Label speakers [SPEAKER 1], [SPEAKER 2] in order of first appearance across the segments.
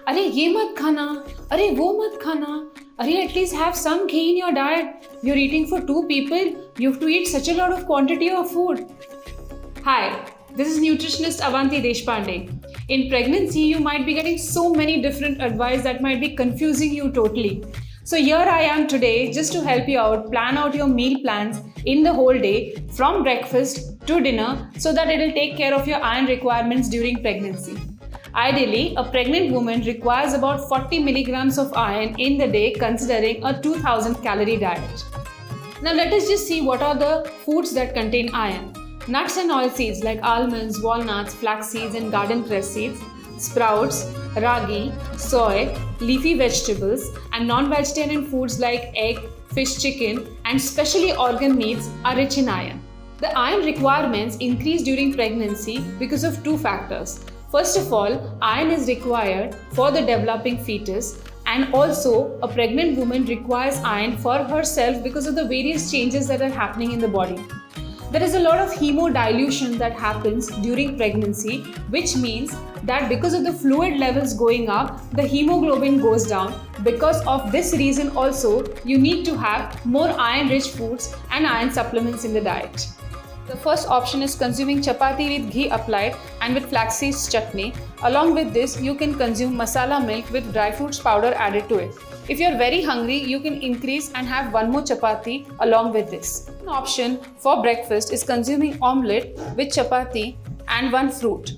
[SPEAKER 1] अरे ये मत खाना, अरे वो मत खाना, अरे at least have some ghee in your diet. You're eating for 2 people. You have to eat such a lot of quantity of food. Hi, this is nutritionist Avanti Deshpande. In pregnancy, you might be getting so many different advice that might be confusing you totally. So here I am today just to help you out, plan out your meal plans in the whole day from breakfast to dinner so that it will take care of your iron requirements during pregnancy. Ideally, a pregnant woman requires about 40 milligrams of iron in the day considering a 2000 calorie diet. Now let us just see what are the foods that contain iron. Nuts and oilseeds like almonds, walnuts, flax seeds and garden cress seeds, sprouts, ragi, soy, leafy vegetables and non-vegetarian foods like egg, fish, chicken and specially organ meats are rich in iron. The iron requirements increase during pregnancy because of two factors. First of all, iron is required for the developing fetus, and also a pregnant woman requires iron for herself because of the various changes that are happening in the body. There is a lot of hemodilution that happens during pregnancy, which means that because of the fluid levels going up, the hemoglobin goes down. Because of this reason also, you need to have more iron-rich foods and iron supplements in the diet. The first option is consuming chapati with ghee applied and with flaxseed chutney. Along with this, you can consume masala milk with dry fruits powder added to it. If you are very hungry, you can increase and have one more chapati along with this. An option for breakfast is consuming omelette with chapati and one fruit.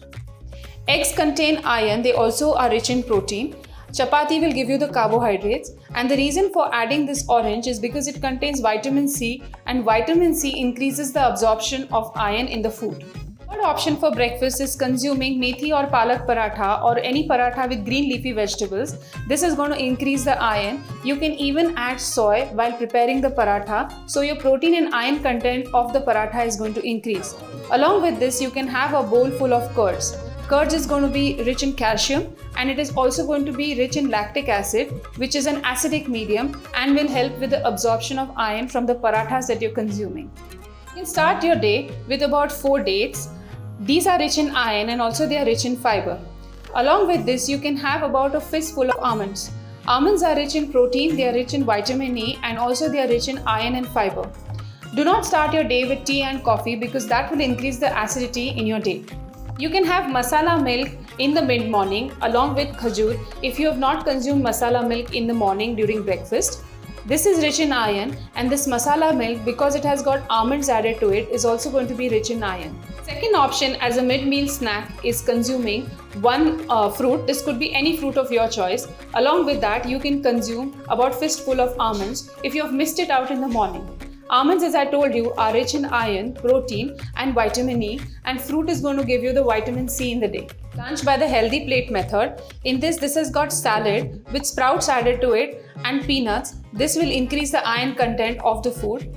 [SPEAKER 1] Eggs contain iron, they also are rich in protein. Chapati will give you the carbohydrates, and the reason for adding this orange is because it contains vitamin C, and vitamin C increases the absorption of iron in the food. Third option for breakfast is consuming methi or palak paratha or any paratha with green leafy vegetables. This is going to increase the iron. You can even add soy while preparing the paratha, so your protein and iron content of the paratha is going to increase. Along with this, you can have a bowl full of curds. Curds is going to be rich in calcium, and it is also going to be rich in lactic acid, which is an acidic medium and will help with the absorption of iron from the parathas that you're consuming. You can start your day with about 4 dates. These are rich in iron and also they are rich in fiber. Along with this, you can have about a fistful of almonds. Almonds are rich in protein, they are rich in vitamin E and also they are rich in iron and fiber. Do not start your day with tea and coffee because that will increase the acidity in your day. You can have masala milk in the mid-morning along with khajur if you have not consumed masala milk in the morning during breakfast. This is rich in iron, and this masala milk, because it has got almonds added to it, is also going to be rich in iron. Second option as a mid-meal snack is consuming one fruit. This could be any fruit of your choice. Along with that, you can consume about fistful of almonds if you have missed it out in the morning. Almonds, as I told you, are rich in iron, protein and vitamin E, and fruit is going to give you the vitamin C in the day. Lunch by the healthy plate method. In this has got salad with sprouts added to it and peanuts. This will increase the iron content of the food.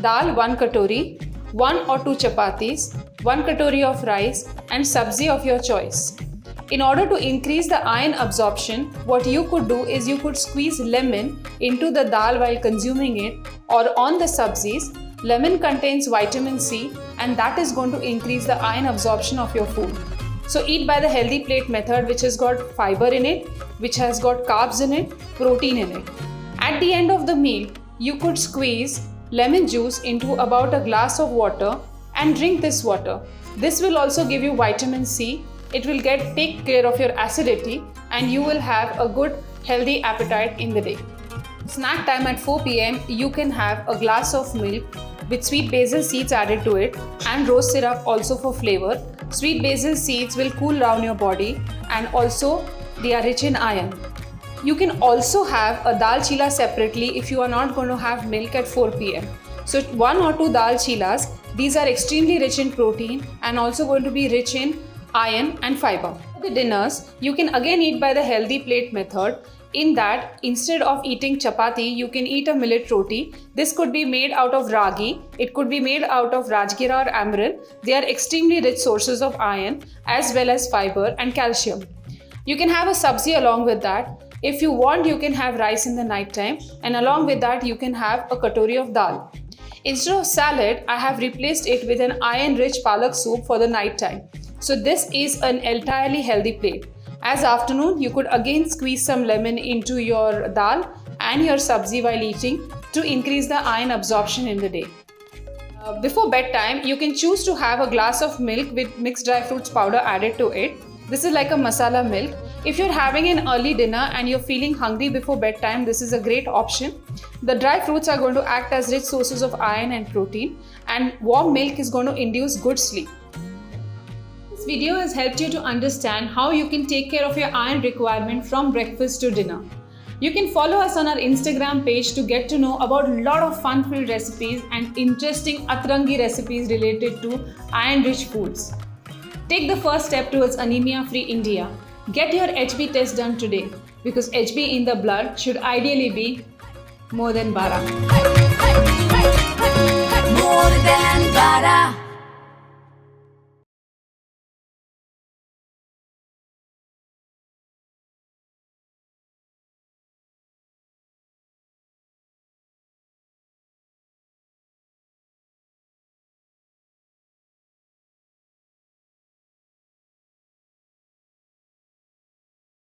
[SPEAKER 1] Dal 1 katori, 1 or 2 chapatis, 1 katori of rice and sabzi of your choice. In order to increase the iron absorption, what you could do is you could squeeze lemon into the dal while consuming it, or on the sabzis. Lemon contains vitamin C and that is going to increase the iron absorption of your food. So eat by the healthy plate method, which has got fiber in it, which has got carbs in it, protein in it. At the end of the meal, you could squeeze lemon juice into about a glass of water and drink this water. This will also give you vitamin C. It will take care of your acidity and you will have a good healthy appetite in the day. Snack time at 4 p.m. you can have a glass of milk with sweet basil seeds added to it and rose syrup also for flavor. Sweet basil seeds will cool down your body and also they are rich in iron. You can also have a dal chila separately if you are not going to have milk at 4 p.m. So 1 or 2 dal chilas, these are extremely rich in protein and also going to be rich in iron and fiber. For the dinners, you can again eat by the healthy plate method. In that, instead of eating chapati, you can eat a millet roti. This could be made out of ragi. It could be made out of rajgira or amaranth. They are extremely rich sources of iron as well as fiber and calcium. You can have a sabzi along with that. If you want, you can have rice in the night time, and along with that, you can have a katori of dal. Instead of salad, I have replaced it with an iron-rich palak soup for the night time. So this is an entirely healthy plate. As afternoon, you could again squeeze some lemon into your dal and your sabzi while eating to increase the iron absorption in the day. Before bedtime, you can choose to have a glass of milk with mixed dry fruits powder added to it. This is like a masala milk. If you're having an early dinner and you're feeling hungry before bedtime, this is a great option. The dry fruits are going to act as rich sources of iron and protein, and warm milk is going to induce good sleep. This video has helped you to understand how you can take care of your iron requirement from breakfast to dinner. You can follow us on our Instagram page to get to know about a lot of fun-filled recipes and interesting Atrangi recipes related to iron-rich foods. Take the first step towards anemia-free India. Get your HB test done today, because HB in the blood should ideally be more than 12.
[SPEAKER 2] More than bara.